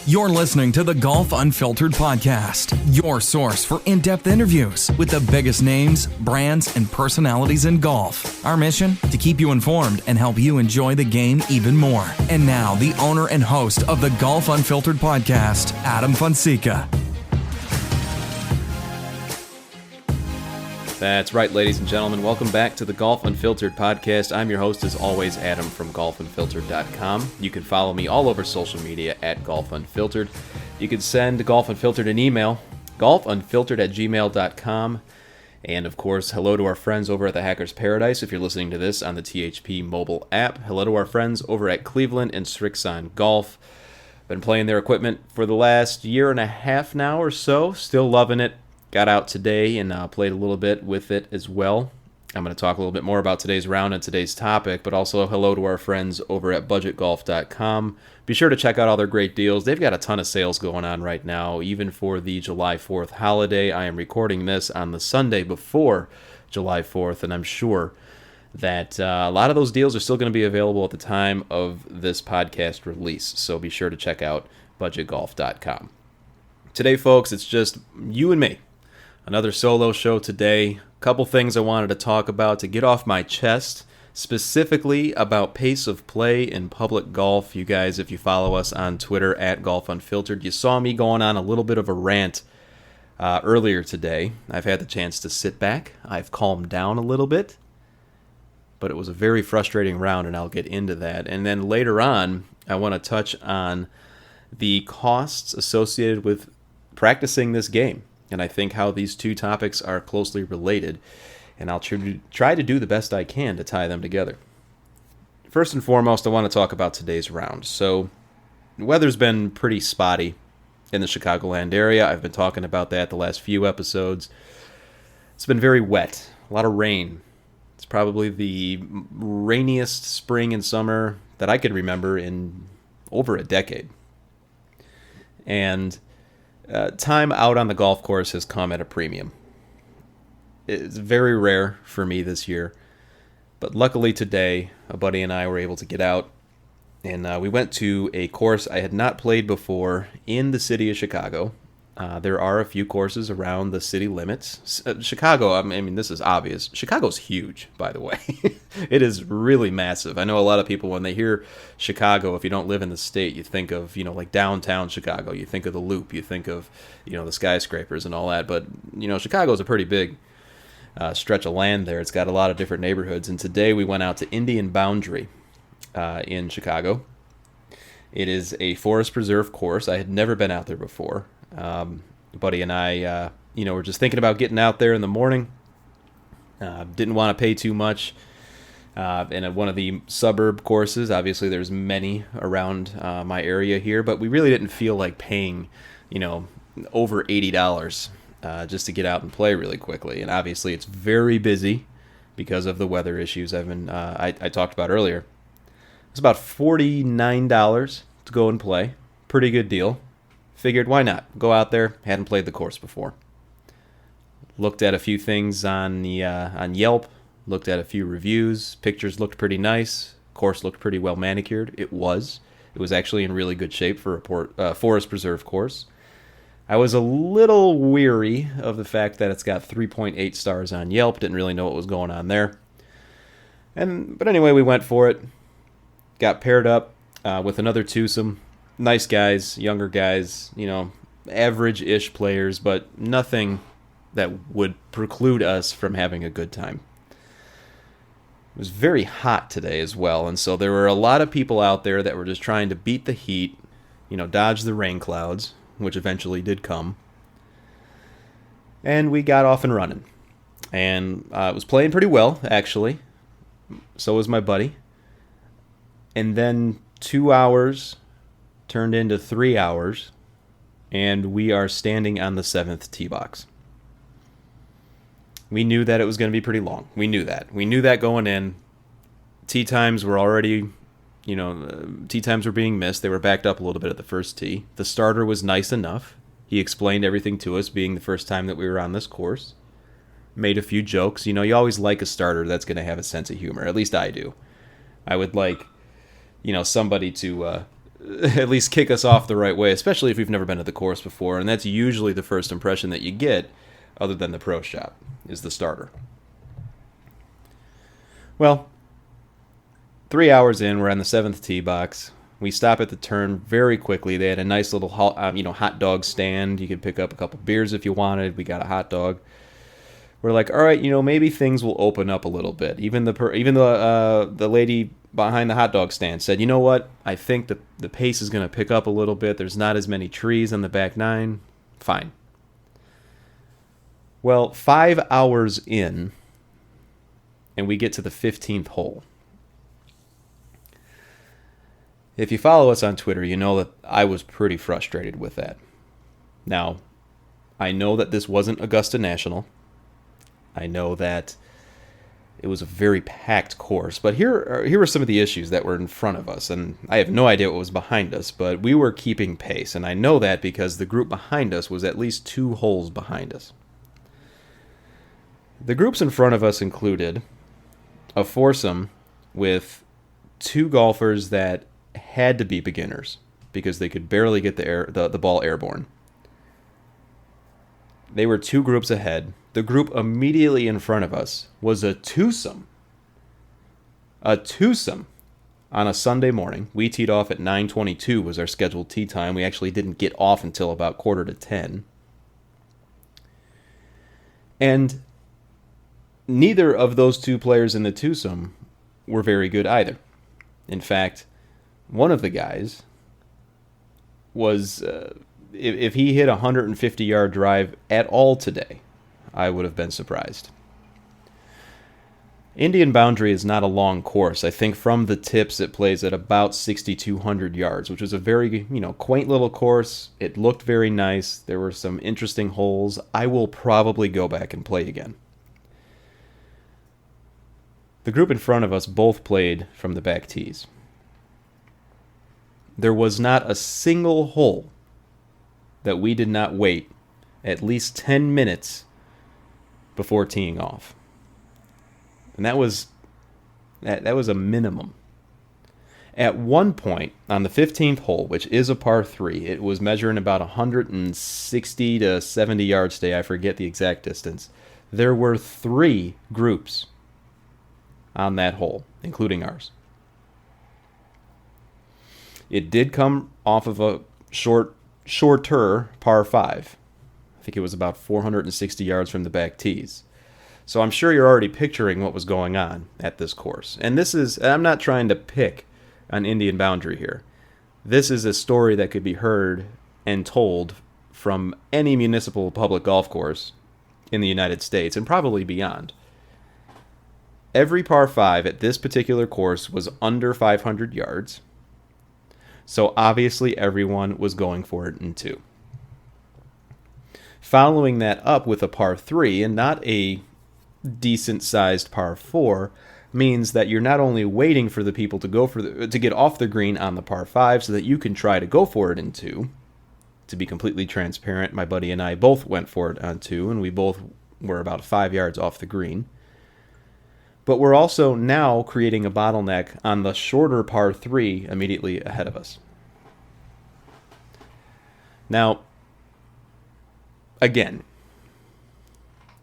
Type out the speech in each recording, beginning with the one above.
You're listening to the Golf Unfiltered podcast, your source for in-depth interviews with the biggest names, brands, and personalities in golf. Our mission? To keep you informed and help you enjoy the game even more. And now, the owner and host of the Golf Unfiltered podcast, Adam Fonseca. That's right, ladies and gentlemen. Welcome back to the Golf Unfiltered podcast. I'm your host, as always, Adam from golfunfiltered.com. You can follow me all over social media at Golf Unfiltered. You can send Golf Unfiltered an email, golfunfiltered@gmail.com. And, of course, hello to our friends over at the Hackers Paradise if you're listening to this on the THP mobile app. Hello to our friends over at Cleveland and Srixon Golf. Been playing their equipment for the last year and a half now or so. Still loving it. Got out today and played a little bit with it as well. I'm going to talk a little bit more about today's round and today's topic, but also hello to our friends over at budgetgolf.com. Be sure to check out all their great deals. They've got a ton of sales going on right now, even for the July 4th holiday. I am recording this on the Sunday before July 4th, and I'm sure that a lot of those deals are still going to be available at the time of this podcast release, so be sure to check out budgetgolf.com. Today, folks, it's just you and me. Another solo show today. A couple things I wanted to talk about to get off my chest, specifically about pace of play in public golf. You guys, if you follow us on Twitter at Golf Unfiltered, you saw me going on a little bit of a rant earlier today. I've had the chance to sit back. I've calmed down a little bit, but it was a very frustrating round, and I'll get into that. And then later on, I want to touch on the costs associated with practicing this game. And I think how these two topics are closely related, and I'll try to do the best I can to tie them together. First and foremost, I want to talk about today's round. So, the weather's been pretty spotty in the Chicagoland area. I've been talking about that the last few episodes. It's been very wet, a lot of rain. It's probably the rainiest spring and summer that I could remember in over a decade. And time out on the golf course has come at a premium. It's very rare for me this year, but luckily today, a buddy and I were able to get out, and we went to a course I had not played before in the city of Chicago. There are a few courses around the city limits. Chicago, I mean, this is obvious. Chicago's huge, by the way. It is really massive. I know a lot of people, when they hear Chicago, if you don't live in the state, you think of, like downtown Chicago. You think of the Loop. You think of, the skyscrapers and all that. But, Chicago's a pretty big stretch of land there. It's got a lot of different neighborhoods. And today we went out to Indian Boundary in Chicago. It is a forest preserve course. I had never been out there before. Buddy and I, were just thinking about getting out there in the morning. Didn't want to pay too much. And at one of the suburb courses, obviously there's many around my area here, but we really didn't feel like paying, over $80 just to get out and play really quickly. And obviously it's very busy because of the weather issues I talked about earlier. It's about $49 to go and play. Pretty good deal. Figured, why not? Go out there. Hadn't played the course before. Looked at a few things on Yelp. Looked at a few reviews. Pictures looked pretty nice. Course looked pretty well manicured. It was. It was actually in really good shape for a forest preserve course. I was a little weary of the fact that it's got 3.8 stars on Yelp. Didn't really know what was going on there. But anyway, we went for it. Got paired up with another twosome. Nice guys, younger guys, average-ish players, but nothing that would preclude us from having a good time. It was very hot today as well, and so there were a lot of people out there that were just trying to beat the heat, dodge the rain clouds, which eventually did come. And we got off and running. And it was playing pretty well, actually. So was my buddy. And then 2 hours turned into 3 hours, and we are standing on the 7th tee box. We knew that it was going to be pretty long. We knew that. We knew that going in. Tee times were already, tee times were being missed. They were backed up a little bit at the first tee. The starter was nice enough. He explained everything to us, being the first time that we were on this course. Made a few jokes. You always like a starter that's going to have a sense of humor. At least I do. I would like, somebody to at least kick us off the right way, especially if we've never been to the course before. And that's usually the first impression that you get, other than the pro shop, is the starter. Well, 3 hours in, we're on the 7th tee box. We stop at the turn very quickly. They had a nice little hot dog stand. You could pick up a couple beers if you wanted. We got a hot dog. We're like, all right, maybe things will open up a little bit. Even the lady behind the hot dog stand said, you know what? I think the pace is going to pick up a little bit. There's not as many trees on the back nine. Fine. Well, 5 hours in, and we get to the 15th hole. If you follow us on Twitter, you know that I was pretty frustrated with that. Now, I know that this wasn't Augusta National. I know that it was a very packed course, but here were some of the issues that were in front of us, and I have no idea what was behind us, but we were keeping pace, and I know that because the group behind us was at least 2 holes behind us. The groups in front of us included a foursome with 2 golfers that had to be beginners because they could barely get the ball airborne. They were 2 groups ahead. The group immediately in front of us was a twosome. A twosome on a Sunday morning. We teed off at 9:22 was our scheduled tee time. We actually didn't get off until about 9:45. And neither of those 2 players in the twosome were very good either. In fact, one of the guys was, if he hit a 150-yard drive at all today, I would have been surprised. Indian Boundary is not a long course. I think from the tips it plays at about 6,200 yards, which was a very, quaint little course. It looked very nice. There were some interesting holes. I will probably go back and play again. The group in front of us both played from the back tees. There was not a single hole that we did not wait at least 10 minutes before teeing off. And that was a minimum. At one point on the 15th hole, which is a par 3, it was measuring about 160 to 70 yards today. I forget the exact distance. There were 3 groups on that hole, including ours. It did come off of a shorter par 5. I think it was about 460 yards from the back tees. So I'm sure you're already picturing what was going on at this course. And I'm not trying to pick on Indian Boundary here. This is a story that could be heard and told from any municipal public golf course in the United States and probably beyond. Every par 5 at this particular course was under 500 yards. So obviously everyone was going for it in 2. Following that up with a par 3 and not a decent-sized par 4 means that you're not only waiting for the people to get off the green on the par 5 so that you can try to go for it in 2. To be completely transparent, my buddy and I both went for it on 2, and we both were about 5 yards off the green. But we're also now creating a bottleneck on the shorter par 3 immediately ahead of us. Now, again,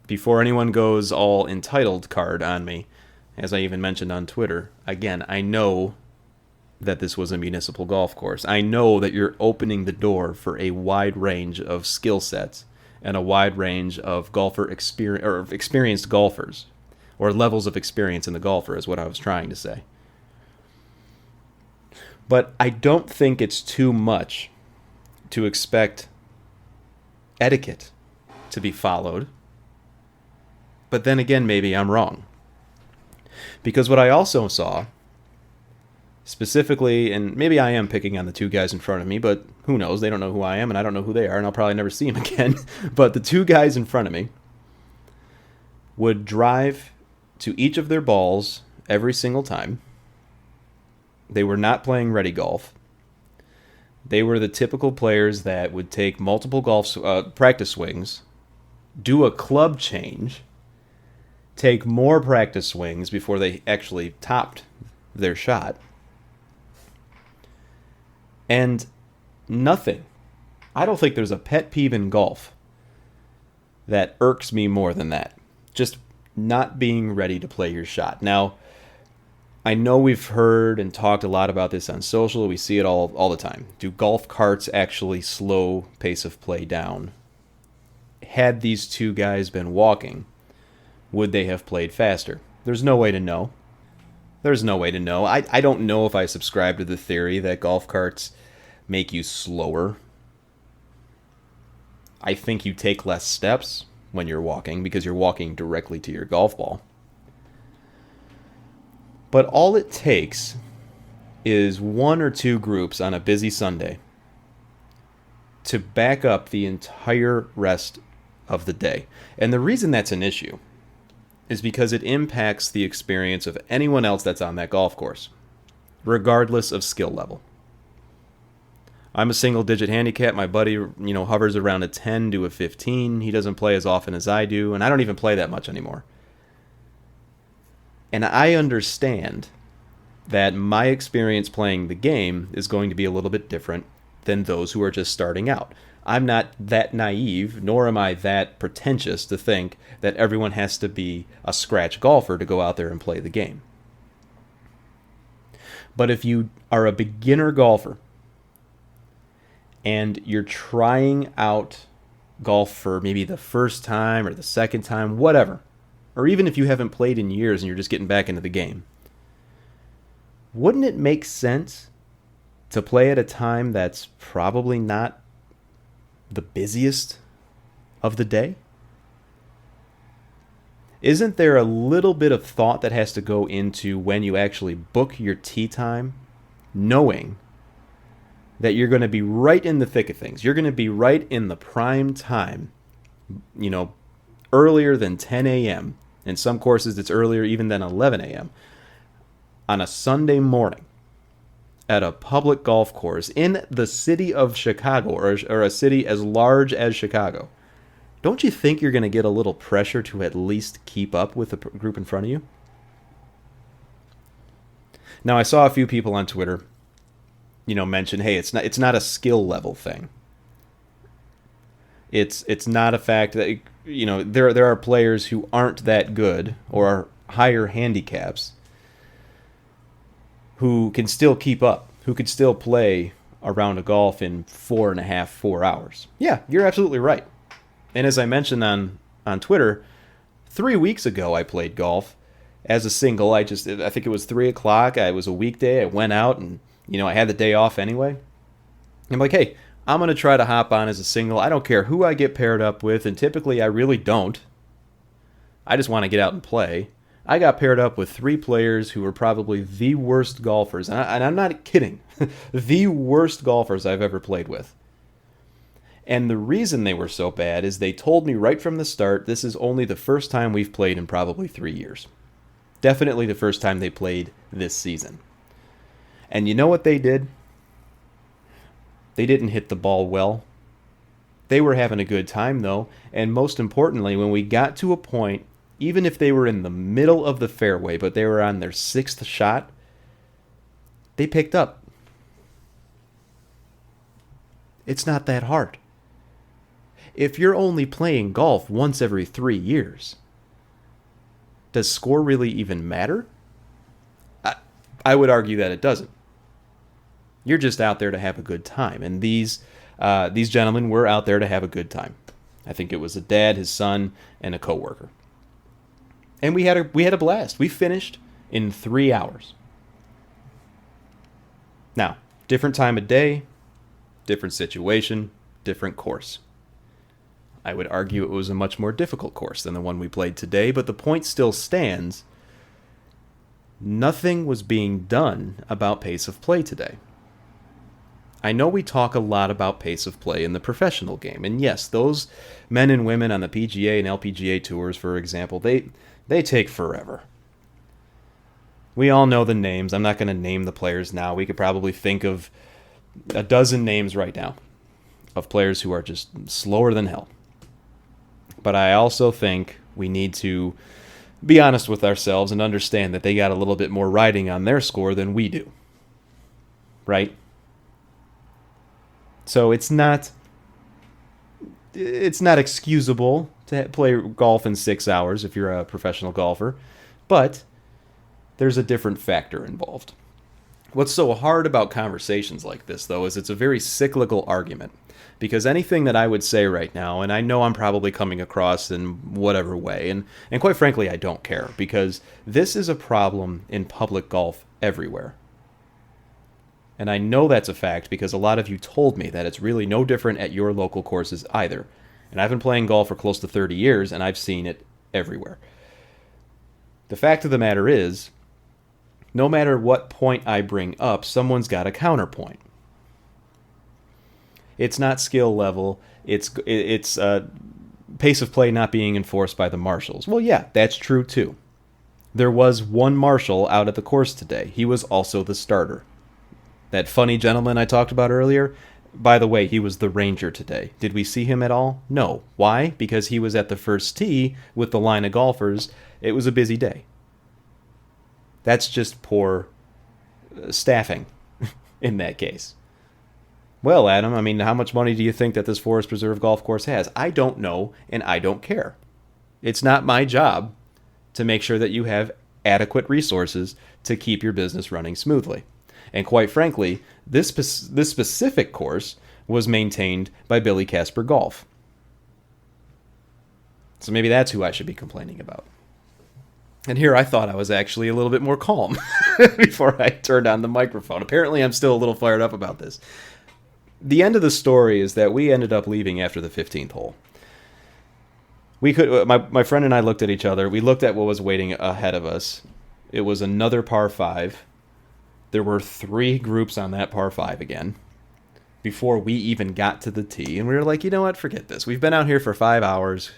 before anyone goes all entitled card on me, as I even mentioned on Twitter, again, I know that this was a municipal golf course. I know that you're opening the door for a wide range of skill sets and a wide range of experienced golfers, or levels of experience in the golfer is what I was trying to say. But I don't think it's too much to expect etiquette to be followed. But then again, maybe I'm wrong. Because what I also saw, specifically, and maybe I am picking on the 2 guys in front of me, but who knows? They don't know who I am, and I don't know who they are, and I'll probably never see them again. But the 2 guys in front of me would drive to each of their balls every single time. They were not playing ready golf. They were the typical players that would take multiple practice swings, do a club change, take more practice swings before they actually topped their shot, And nothing. I don't think there's a pet peeve in golf that irks me more than that. Just not being ready to play your shot. Now, I know we've heard and talked a lot about this on social. We see it all the time. Do golf carts actually slow pace of play down? Had these two guys been walking, would they have played faster? There's no way to know. There's no way to know. I don't know if I subscribe to the theory that golf carts make you slower. I think you take less steps when you're walking because you're walking directly to your golf ball. But all it takes is one or two groups on a busy Sunday to back up the entire rest of the day. And the reason that's an issue is because it impacts the experience of anyone else that's on that golf course, regardless of skill level. I'm a single-digit handicap. My buddy, hovers around a 10 to a 15. He doesn't play as often as I do, and I don't even play that much anymore. And I understand that my experience playing the game is going to be a little bit different than those who are just starting out. I'm not that naive, nor am I that pretentious to think that everyone has to be a scratch golfer to go out there and play the game. But if you are a beginner golfer, and you're trying out golf for maybe the first time or the second time, whatever, or even if you haven't played in years and you're just getting back into the game, wouldn't it make sense to play at a time that's probably not the busiest of the day? Isn't there a little bit of thought that has to go into when you actually book your tee time, knowing that you're going to be right in the thick of things? You're going to be right in the prime time, earlier than 10 a.m. In some courses, it's earlier even than 11 a.m. on a Sunday morning at a public golf course in the city of Chicago, or a city as large as Chicago. Don't you think you're going to get a little pressure to at least keep up with the group in front of you? Now, I saw a few people on Twitter mention, hey, it's not a skill level thing. It's not a fact that there are players who aren't that good or are higher handicaps who can still keep up, who could still play a round of golf in 4 hours. Yeah, you're absolutely right. And as I mentioned on Twitter, 3 weeks ago I played golf as a single. I think it was 3 o'clock. It was a weekday. I went out and I had the day off anyway. I'm like, hey, I'm going to try to hop on as a single. I don't care who I get paired up with, and typically I really don't. I just want to get out and play. I got paired up with 3 players who were probably the worst golfers, and I'm not kidding, the worst golfers I've ever played with. And the reason they were so bad is they told me right from the start, this is only the first time we've played in probably 3 years. Definitely the first time they played this season. And you know what they did? They didn't hit the ball well. They were having a good time, though. And most importantly, when we got to a point, even if they were in the middle of the fairway, but they were on their 6th shot, they picked up. It's not that hard. If you're only playing golf once every 3 years, does score really even matter? I would argue that it doesn't. You're just out there to have a good time. And these gentlemen were out there to have a good time. I think it was a dad, his son, and a coworker. And we had a blast. We finished in 3 hours. Now, different time of day, different situation, different course. I would argue it was a much more difficult course than the one we played today, but the point still stands. Nothing was being done about pace of play today. I know we talk a lot about pace of play in the professional game, and yes, those men and women on the PGA and LPGA tours, for example, they take forever. We all know the names. I'm not going to name the players now. We could probably think of a dozen names right now of players who are just slower than hell. But I also think we need to be honest with ourselves and understand that they got a little bit more riding on their score than we do. Right? So it's not excusable to play golf in 6 hours if you're a professional golfer, but there's a different factor involved. What's so hard about conversations like this, though, is it's a very cyclical argument. Because anything that I would say right now, and I know I'm probably coming across in whatever way, and quite frankly, I don't care, because this is a problem in public golf everywhere. And I know that's a fact because a lot of you told me that it's really no different at your local courses either. And I've been playing golf for close to 30 years, and I've seen it everywhere. The fact of the matter is, no matter what point I bring up, someone's got a counterpoint. It's not skill level. It's pace of play not being enforced by the marshals. Well, yeah, that's true too. There was one marshal out at the course today. He was also the starter. That funny gentleman I talked about earlier, by the way, he was the ranger today. Did we see him at all? No. Why? Because he was at the first tee with the line of golfers. It was a busy day. That's just poor staffing in that case. Well, Adam, I mean, how much money do you think that this Forest Preserve golf course has? I don't know, and I don't care. It's not my job to make sure that you have adequate resources to keep your business running smoothly. And quite frankly, this specific course was maintained by Billy Casper Golf. So maybe that's who I should be complaining about. And here I thought I was actually a little bit more calm before I turned on the microphone. Apparently I'm still a little fired up about this. The end of the story is that we ended up leaving after the 15th hole. My friend and I looked at each other. We looked at what was waiting ahead of us. It was another par 5. There were 3 groups on that par 5 again before we even got to the tee. And we were like, you know what? Forget this. We've been out here for 5 hours.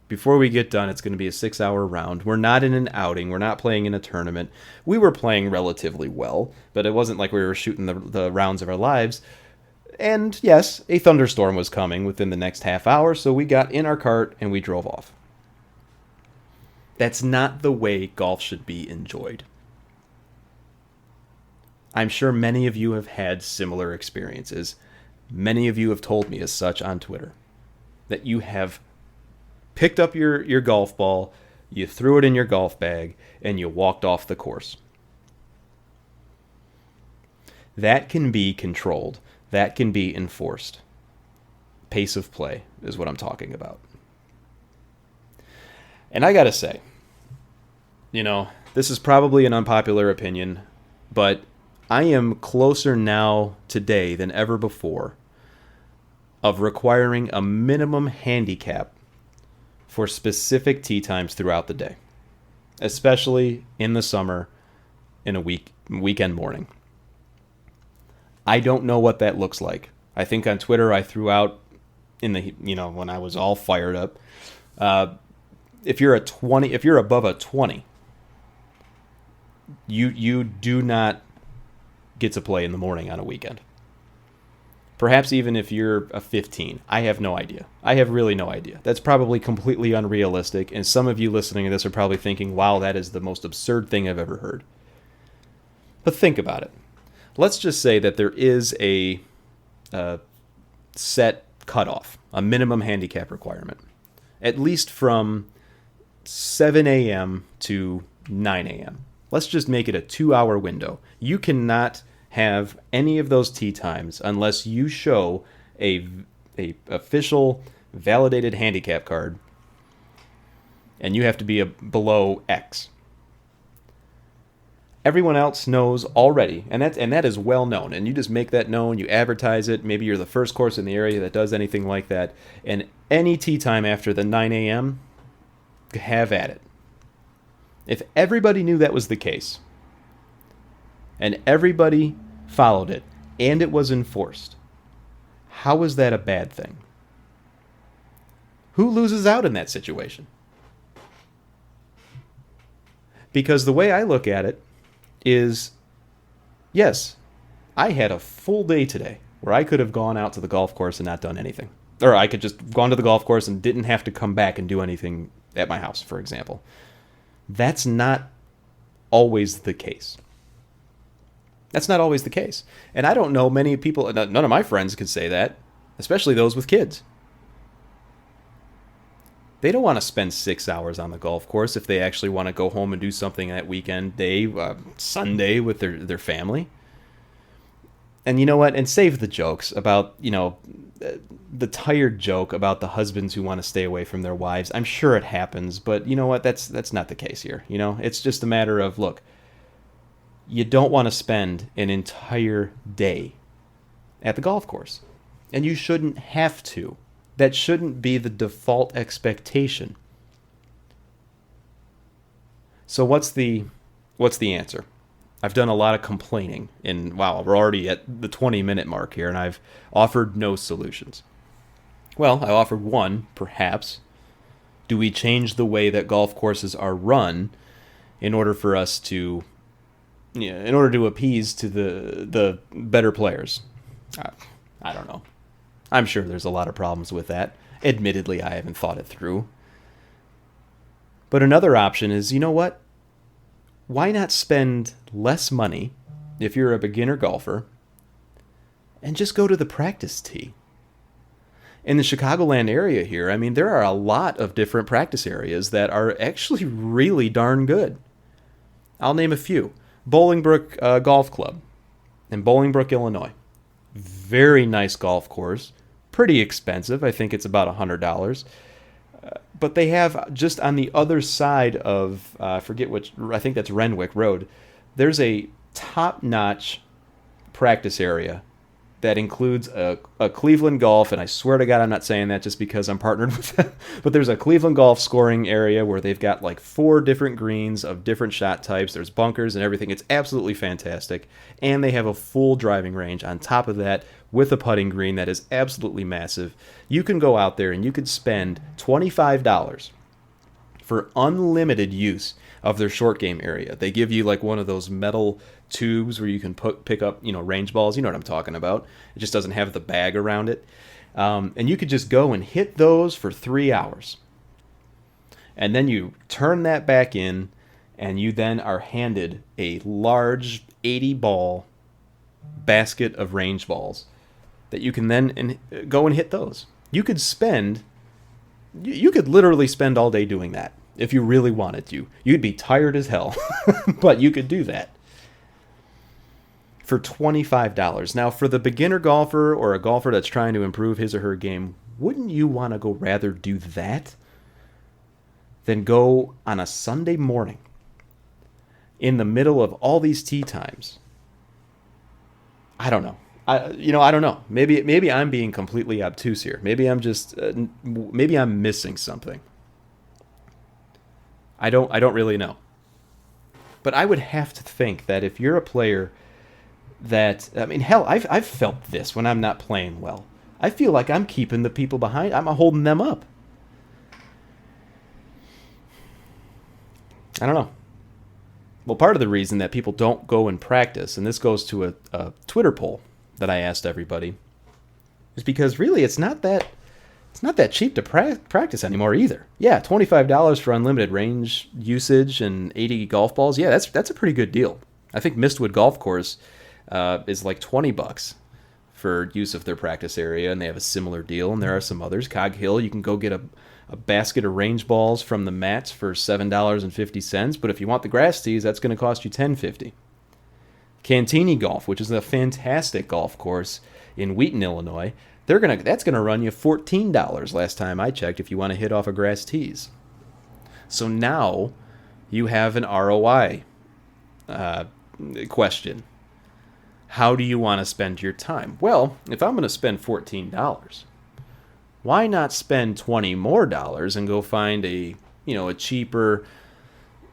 Before we get done, it's going to be a 6-hour round. We're not in an outing. We're not playing in a tournament. We were playing relatively well, but it wasn't like we were shooting the rounds of our lives. And yes, a thunderstorm was coming within the next half hour, so we got in our cart and we drove off. That's not the way golf should be enjoyed. I'm sure many of you have had similar experiences. Many of you have told me as such on Twitter that you have picked up your golf ball, you threw it in your golf bag, and you walked off the course. That can be controlled. That can be enforced. Pace of play is what I'm talking about. And I gotta say, this is probably an unpopular opinion, but I am closer now today than ever before of requiring a minimum handicap for specific tee times throughout the day, especially in the summer in a weekend morning. I don't know what that looks like. I think on Twitter I threw out when I was all fired up, if you're above a 20, you do not get to play in the morning on a weekend. Perhaps even if you're a 15. I have no idea. I have really no idea. That's probably completely unrealistic, and some of you listening to this are probably thinking, wow, that is the most absurd thing I've ever heard. But think about it. Let's just say that there is a set cutoff, a minimum handicap requirement, at least from 7 a.m. to 9 a.m. Let's just make it a 2-hour window. You cannot have any of those tee times unless you show a official validated handicap card, and you have to be below X. Everyone else knows already, and that is well known, and you just make that known, you advertise it, maybe you're the first course in the area that does anything like that, and any tee time after the 9 a.m., have at it. If everybody knew that was the case, and everybody followed it, and it was enforced, how is that a bad thing? Who loses out in that situation? Because the way I look at it is, yes, I had a full day today where I could have gone out to the golf course and not done anything. Or I could just gone to the golf course and didn't have to come back and do anything at my house, for example. That's not always the case. That's not always the case. And I don't know many people, none of my friends could say that, especially those with kids. They don't want to spend 6 hours on the golf course if they actually want to go home and do something that weekend day, Sunday with their family. And you know what? And save the jokes about, the tired joke about the husbands who want to stay away from their wives. I'm sure it happens, but you know what? That's not the case here. It's just a matter of, look, you don't want to spend an entire day at the golf course. And you shouldn't have to. That shouldn't be the default expectation. So what's the answer? I've done a lot of complaining, and wow, we're already at the 20-minute mark here, and I've offered no solutions. Well, I offered one, perhaps. Do we change the way that golf courses are run in order for us to, in order to appease to the better players? I don't know. I'm sure there's a lot of problems with that. Admittedly, I haven't thought it through. But another option is, you know what? Why not spend less money if you're a beginner golfer and just go to the practice tee? In the Chicagoland area here, I mean, there are a lot of different practice areas that are actually really darn good. I'll name a few. Bolingbrook Golf Club in Bolingbrook, Illinois. Very nice golf course. Pretty expensive. I think it's about $100. But they have, just on the other side of, I think that's Renwick Road, there's a top-notch practice area that includes a Cleveland Golf, and I swear to God I'm not saying that just because I'm partnered with them, but there's a Cleveland Golf scoring area where they've got like 4 different greens of different shot types. There's bunkers and everything. It's absolutely fantastic. And they have a full driving range on top of that with a putting green that is absolutely massive. You can go out there and you could spend $25 for unlimited use of their short game area. They give you like one of those metal tubes where you can pick up, range balls. You know what I'm talking about. It just doesn't have the bag around it. And you could just go and hit those for 3 hours. And then you turn that back in, and you then are handed a large 80-ball basket of range balls that you can then go and hit those. You could literally spend all day doing that if you really wanted to. You'd be tired as hell, but you could do that for $25. Now, for the beginner golfer or a golfer that's trying to improve his or her game, wouldn't you want to go rather do that than go on a Sunday morning in the middle of all these tee times? I don't know. I don't know. Maybe I'm being completely obtuse here. Maybe I'm just maybe I'm missing something. I don't really know. But I would have to think that if you're a player that, I mean, hell, I've felt this when I'm not playing well. I feel like I'm keeping the people behind. I'm holding them up. I don't know. Well, part of the reason that people don't go and practice, and this goes to a Twitter poll that I asked everybody, is because really it's not that cheap to practice anymore either. Yeah, $25 for unlimited range usage and 80 golf balls. Yeah, that's a pretty good deal. I think Mistwood Golf Course is like $20 for use of their practice area, and they have a similar deal. And there are some others. Cog Hill, you can go get a basket of range balls from the mats for $7.50, but if you want the grass tees, that's going to cost you $10.50. Cantini Golf, which is a fantastic golf course in Wheaton, Illinois, that's going to run you $14 last time I checked if you want to hit off a grass tees. So now you have an ROI question. How do you want to spend your time? Well, if I'm going to spend $14, why not spend $20 more and go find a cheaper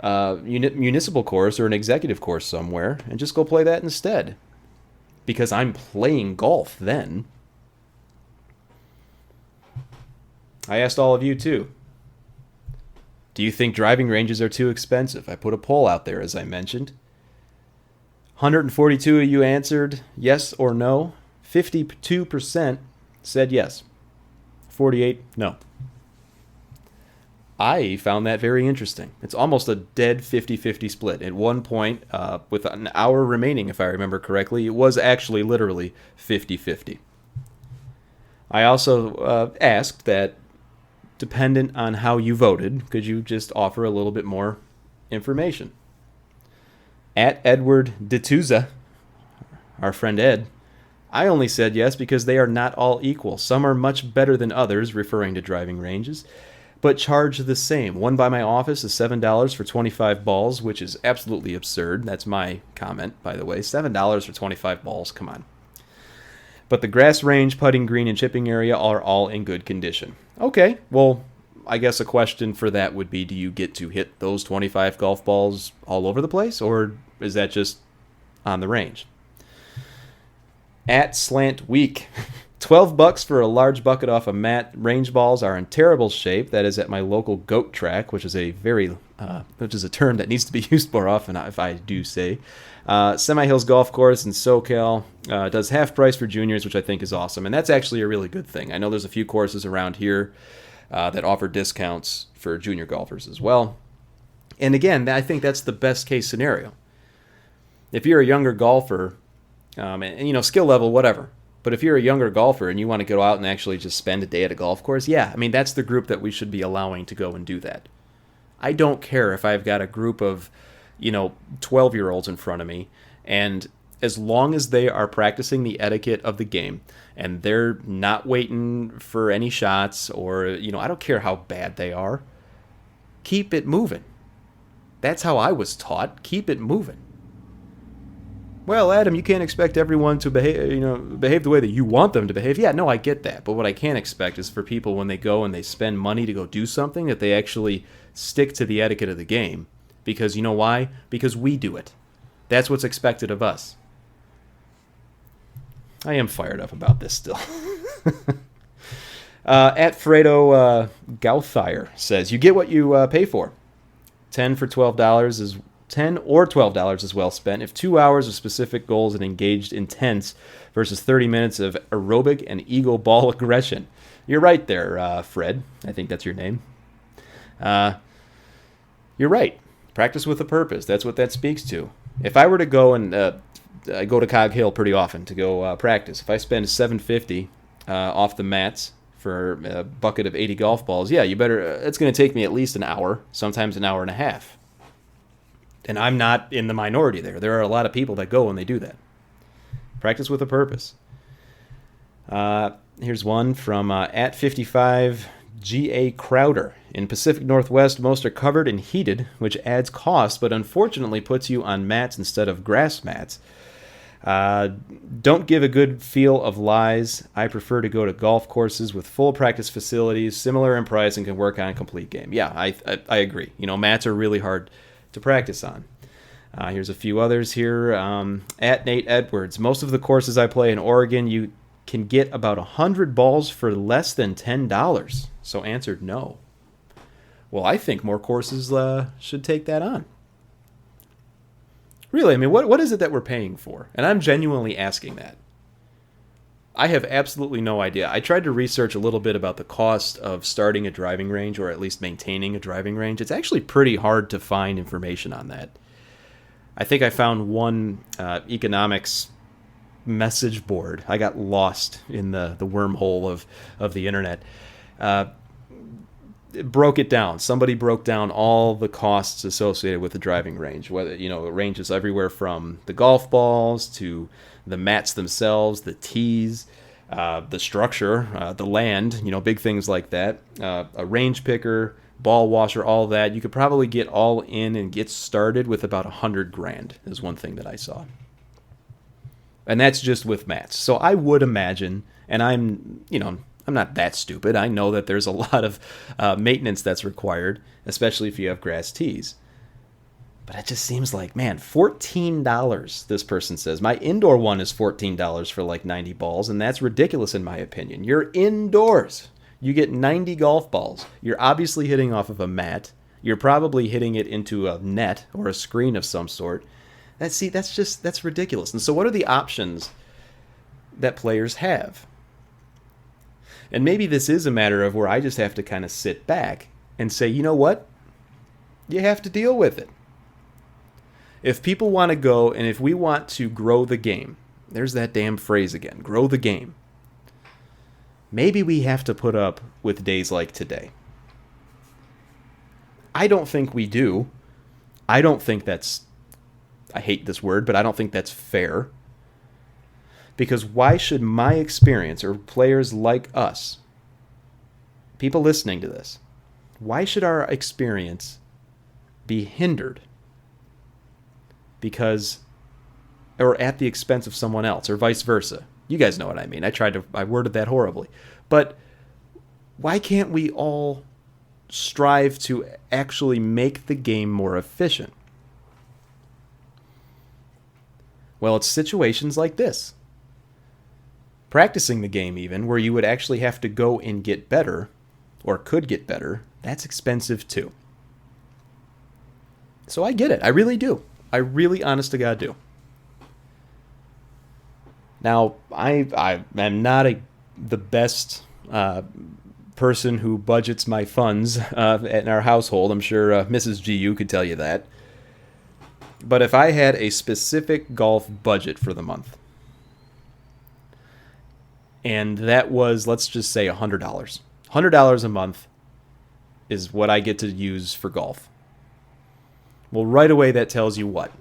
municipal course or an executive course somewhere and just go play that instead? Because I'm playing golf then. I asked all of you too. Do you think driving ranges are too expensive? I put a poll out there, as I mentioned. 142 of you answered yes or no. 52% said yes. 48, no. I found that very interesting. It's almost a dead 50-50 split. At one point, with an hour remaining, if I remember correctly, it was actually literally 50-50. I also asked that, dependent on how you voted, could you just offer a little bit more information? At Edward D'Touza, our friend Ed, I only said yes because they are not all equal. Some are much better than others, referring to driving ranges, but charge the same. One by my office is $7 for 25 balls, which is absolutely absurd. That's my comment, by the way. $7 for 25 balls, come on. But the grass range, putting green, and chipping area are all in good condition. Okay, well, I guess a question for that would be, do you get to hit those 25 golf balls all over the place, or is that just on the range? At Slant Week, $12 for a large bucket off a mat. Range balls are in terrible shape. That is at my local goat track, which is a term that needs to be used more often, if I do say. Semi-Hills Golf Course in SoCal does half price for juniors, which I think is awesome, and that's actually a really good thing. I know there's a few courses around here that offer discounts for junior golfers as well. And again, I think that's the best case scenario. If you're a younger golfer, and skill level, whatever, but if you're a younger golfer and you want to go out and actually just spend a day at a golf course, yeah, I mean, that's the group that we should be allowing to go and do that. I don't care if I've got a group of 12-year-olds in front of me, and as long as they are practicing the etiquette of the game and they're not waiting for any shots, or I don't care how bad they are, keep it moving. That's how I was taught. Keep it moving. Well, Adam, you can't expect everyone to behave the way that you want them to behave. Yeah, no, I get that. But what I can expect is for people, when they go and they spend money to go do something, that they actually stick to the etiquette of the game. Because you know why? Because we do it. That's what's expected of us. I am fired up about this still. At Fredo Gauthier says, you get what you pay for. $10 or $12 is well spent if 2 hours of specific goals and engaged intense versus 30 minutes of aerobic and eagle ball aggression. You're right there, Fred. I think that's your name. You're right. Practice with a purpose. That's what that speaks to. If I were to go and I go to Cog Hill pretty often to go practice. If I spend $7.50 off the mats for a bucket of 80 golf balls, yeah, you better. It's going to take me at least an hour, sometimes an hour and a half. And I'm not in the minority there. There are a lot of people that go and they do that. Practice with a purpose. Here's one from at 55 G.A. Crowder. In Pacific Northwest, most are covered and heated, which adds cost, but unfortunately puts you on mats instead of grass mats. Don't give a good feel of lies. I prefer to go to golf courses with full practice facilities, similar in price, and can work on a complete game. Yeah, I agree. Mats are really hard to practice on. Here's a few others here. At Nate Edwards, most of the courses I play in Oregon, you can get about 100 balls for less than $10. So answered no. Well, I think more courses should take that on. Really, I mean, what is it that we're paying for? And I'm genuinely asking that. I have absolutely no idea. I tried to research a little bit about the cost of starting a driving range, or at least maintaining a driving range. It's actually pretty hard to find information on that. I think I found one economics message board. I got lost in the wormhole of the internet. It broke it down. Somebody broke down all the costs associated with the driving range. Whether it ranges everywhere from the golf balls to the mats themselves, the tees, the structure, the land, big things like that. A range picker, ball washer, all that. You could probably get all in and get started with about $100,000 is one thing that I saw. And that's just with mats. So I would imagine, and I'm not that stupid. I know that there's a lot of maintenance that's required, especially if you have grass tees. But it just seems like, man, $14, this person says. My indoor one is $14 for like 90 balls, and that's ridiculous in my opinion. You're indoors. You get 90 golf balls. You're obviously hitting off of a mat. You're probably hitting it into a net or a screen of some sort. That's ridiculous. And so what are the options that players have? And maybe this is a matter of where I just have to kind of sit back and say, you know what? You have to deal with it. If people want to go and if we want to grow the game, there's that damn phrase again, grow the game. Maybe we have to put up with days like today. I don't think we do. I don't think that's, I hate this word, but I don't think that's fair. Because why should my experience, or players like us, people listening to this, why should our experience be hindered because, or at the expense of someone else, or vice versa? You guys know what I mean. I worded that horribly. But why can't we all strive to actually make the game more efficient? Well, it's situations like this. Practicing the game even, where you would actually have to go and get better, or could get better, that's expensive too. So I get it. I really do. I really, honest to God, do. Now, I am not the best person who budgets my funds in our household. I'm sure Mrs. GU could tell you that. But if I had a specific golf budget for the month, and that was, let's just say, $100. $100 a month is what I get to use for golf. Well, right away that tells you what?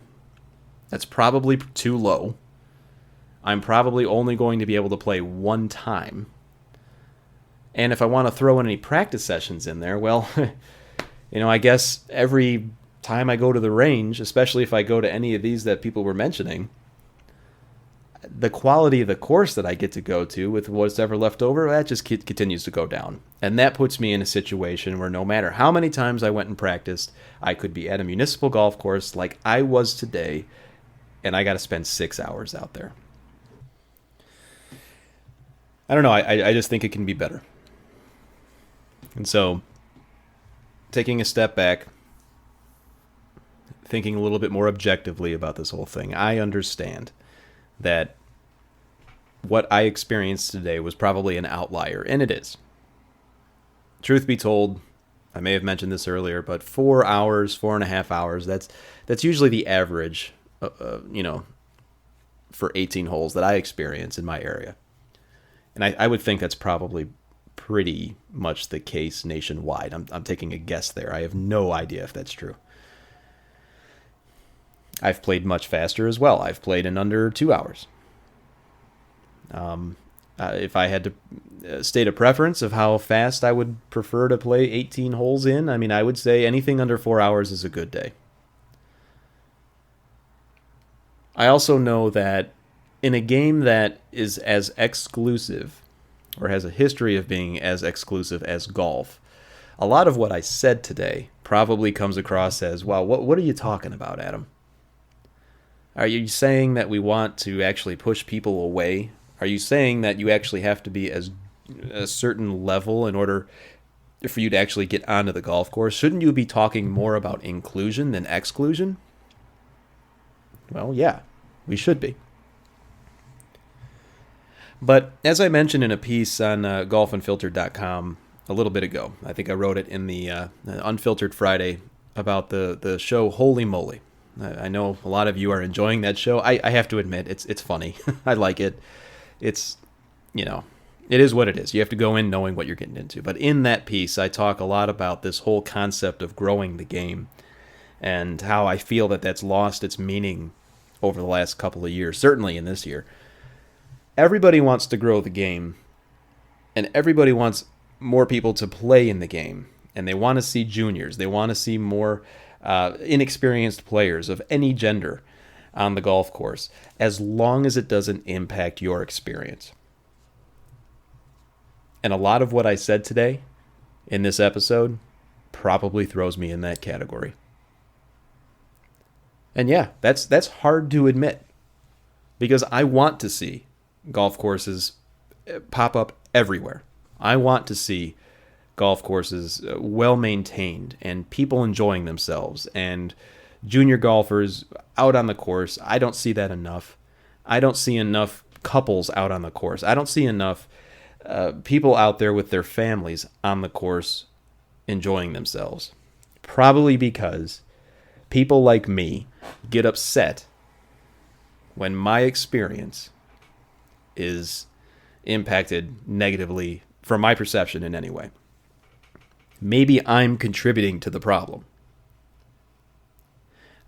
That's probably too low. I'm probably only going to be able to play one time. And if I want to throw in any practice sessions in there, well, I guess every time I go to the range, especially if I go to any of these that people were mentioning, the quality of the course that I get to go to with what's ever left over, that just continues to go down. And that puts me in a situation where no matter how many times I went and practiced, I could be at a municipal golf course like I was today, and I got to spend 6 hours out there. I don't know. I just think it can be better. And so, taking a step back, thinking a little bit more objectively about this whole thing, I understand that what I experienced today was probably an outlier, and it is. Truth be told, I may have mentioned this earlier, but 4 hours, 4.5 hours, that's usually the average, for 18 holes that I experience in my area. And I would think that's probably pretty much the case nationwide. I'm taking a guess there. I have no idea if that's true. I've played much faster as well. I've played in under 2 hours. If I had to state a preference of how fast I would prefer to play 18 holes in, I would say anything under 4 hours is a good day. I also know that in a game that is as exclusive, or has a history of being as exclusive as golf, a lot of what I said today probably comes across as, wow, what are you talking about, Adam? Are you saying that we want to actually push people away? Are you saying that you actually have to be as a certain level in order for you to actually get onto the golf course? Shouldn't you be talking more about inclusion than exclusion? Well, yeah, we should be. But as I mentioned in a piece on golfunfiltered.com a little bit ago, I think I wrote it in the Unfiltered Friday about the show Holy Moly. I know a lot of you are enjoying that show. I have to admit, it's funny. I like it. It's, it is what it is. You have to go in knowing what you're getting into. But in that piece, I talk a lot about this whole concept of growing the game and how I feel that that's lost its meaning over the last couple of years, certainly in this year. Everybody wants to grow the game, and everybody wants more people to play in the game, and they want to see juniors. They want to see more inexperienced players of any gender on the golf course, as long as it doesn't impact your experience. And a lot of what I said today in this episode probably throws me in that category. And yeah, that's hard to admit, because I want to see golf courses pop up everywhere. I want to see golf courses well maintained and people enjoying themselves and junior golfers out on the course. I don't see that enough. I don't see enough couples out on the course. I don't see enough people out there with their families on the course enjoying themselves. Probably because people like me get upset when my experience is impacted negatively from my perception in any way. Maybe I'm contributing to the problem.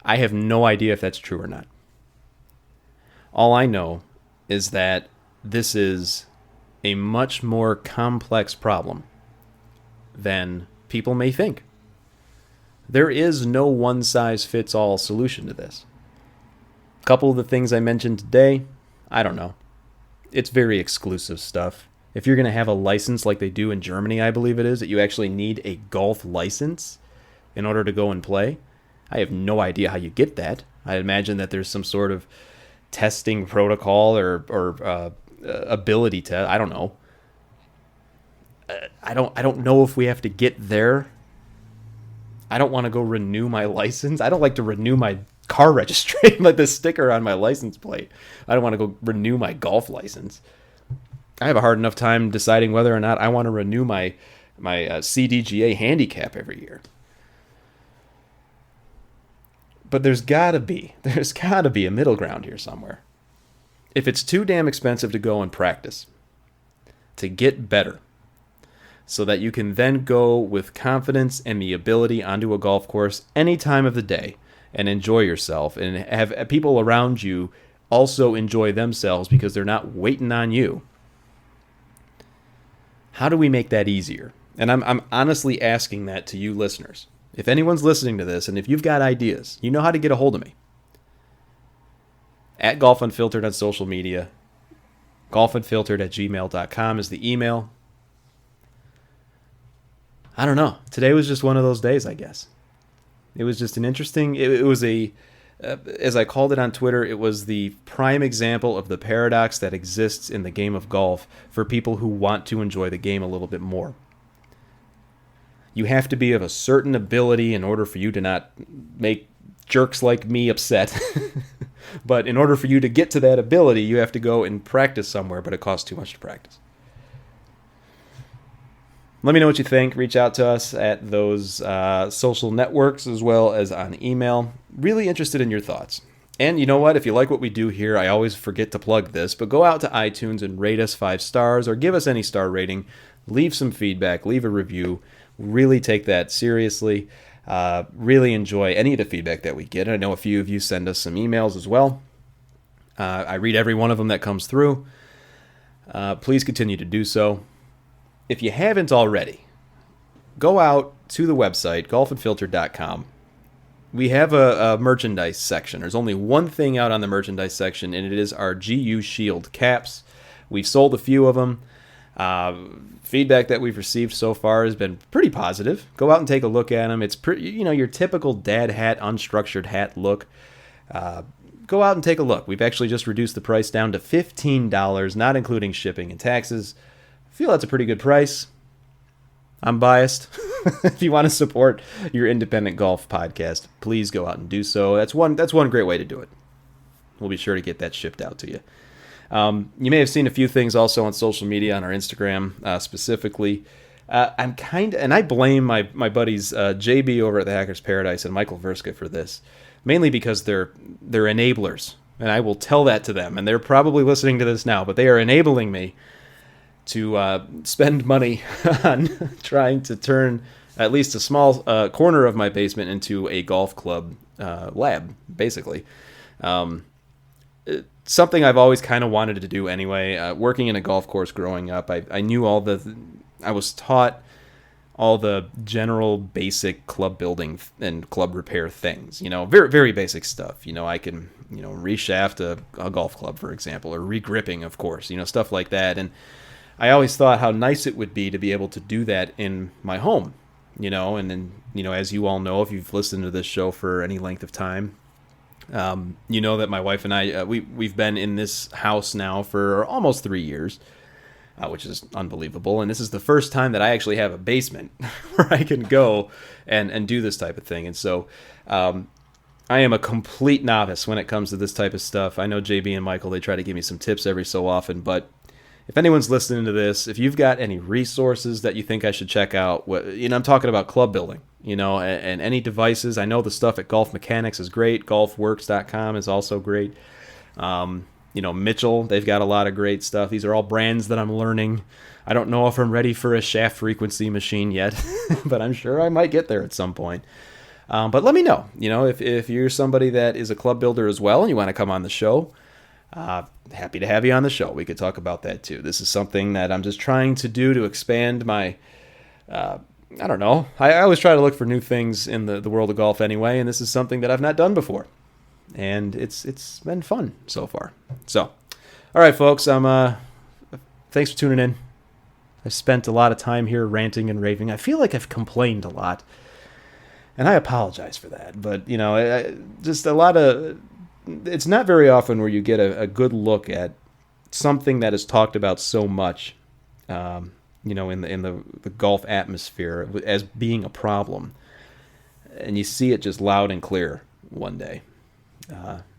I have no idea if that's true or not. All I know is that this is a much more complex problem than people may think. There is no one-size-fits-all solution to this. A couple of the things I mentioned today, I don't know. It's very exclusive stuff. If you're going to have a license like they do in Germany, I believe it is, that you actually need a golf license in order to go and play, I have no idea how you get that. I imagine that there's some sort of testing protocol or ability test. I don't know. I don't know if we have to get there. I don't want to go renew my license. I don't like to renew my car registration, like the sticker on my license plate. I don't want to go renew my golf license. I have a hard enough time deciding whether or not I want to renew my CDGA handicap every year. But there's got to be a middle ground here somewhere. If it's too damn expensive to go and practice, to get better, so that you can then go with confidence and the ability onto a golf course any time of the day and enjoy yourself and have people around you also enjoy themselves because they're not waiting on you. How do we make that easier? And I'm honestly asking that to you listeners. If anyone's listening to this and if you've got ideas, you know how to get a hold of me. At Golf Unfiltered on social media. golfunfiltered@gmail.com is the email. I don't know. Today was just one of those days, I guess. It was just an interesting... It was a... as I called it on Twitter, it was the prime example of the paradox that exists in the game of golf for people who want to enjoy the game a little bit more. You have to be of a certain ability in order for you to not make jerks like me upset. But in order for you to get to that ability, you have to go and practice somewhere, but it costs too much to practice. Let me know what you think. Reach out to us at those social networks as well as on email. Really interested in your thoughts. And you know what? If you like what we do here, I always forget to plug this, but go out to iTunes and rate us 5 stars or give us any star rating. Leave some feedback. Leave a review. Really take that seriously. Really enjoy any of the feedback that we get. I know a few of you send us some emails as well. I read every one of them that comes through. Please continue to do so. If you haven't already, go out to the website, golfunfiltered.com. We have a merchandise section. There's only one thing out on the merchandise section, and it is our GU Shield caps. We've sold a few of them. Feedback that we've received so far has been pretty positive. Go out and take a look at them. It's pretty, your typical dad hat, unstructured hat look. Go out and take a look. We've actually just reduced the price down to $15, not including shipping and taxes. I feel that's a pretty good price. I'm biased. If you want to support your independent golf podcast, please go out and do so. That's one great way to do it. We'll be sure to get that shipped out to you. You may have seen a few things also on social media, on our Instagram specifically. And I blame my buddies JB over at the Hackers Paradise and Michael Verska for this, mainly because they're enablers, and I will tell that to them. And they're probably listening to this now, but they are enabling me to spend money on trying to turn at least a small corner of my basement into a golf club lab, basically. Something I've always kind of wanted to do anyway. Working in a golf course growing up, I knew I was taught all the general basic club building and club repair things. Very, very basic stuff. I can, reshaft a golf club, for example, or regripping, of course, stuff like that. And I always thought how nice it would be to be able to do that in my home, and then, as you all know, if you've listened to this show for any length of time, you know that my wife and I, we've been in this house now for almost 3 years, which is unbelievable. And this is the first time that I actually have a basement where I can go and do this type of thing. And so I am a complete novice when it comes to this type of stuff. I know JB and Michael, they try to give me some tips every so often, but if anyone's listening to this, if you've got any resources that you think I should check out, I'm talking about club building, and any devices. I know the stuff at Golf Mechanics is great. Golfworks.com is also great. Mitchell, they've got a lot of great stuff. These are all brands that I'm learning. I don't know if I'm ready for a shaft frequency machine yet, but I'm sure I might get there at some point. But let me know, if you're somebody that is a club builder as well and you want to come on the show, happy to have you on the show. We could talk about that too. This is something that I'm just trying to do to expand my, I don't know. I always try to look for new things in the world of golf anyway, and this is something that I've not done before. And it's been fun so far. So, all right, folks, thanks for tuning in. I've spent a lot of time here ranting and raving. I feel like I've complained a lot, and I apologize for that. But, just a lot of... It's not very often where you get a good look at something that is talked about so much, in the golf atmosphere as being a problem. And you see it just loud and clear one day.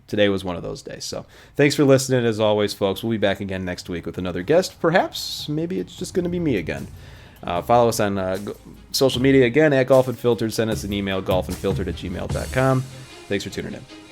Today was one of those days. So thanks for listening. As always, folks, we'll be back again next week with another guest. Perhaps, maybe it's just going to be me again. Follow us on social media again at Golf Unfiltered. Send us an email, golfunfiltered@gmail.com. Thanks for tuning in.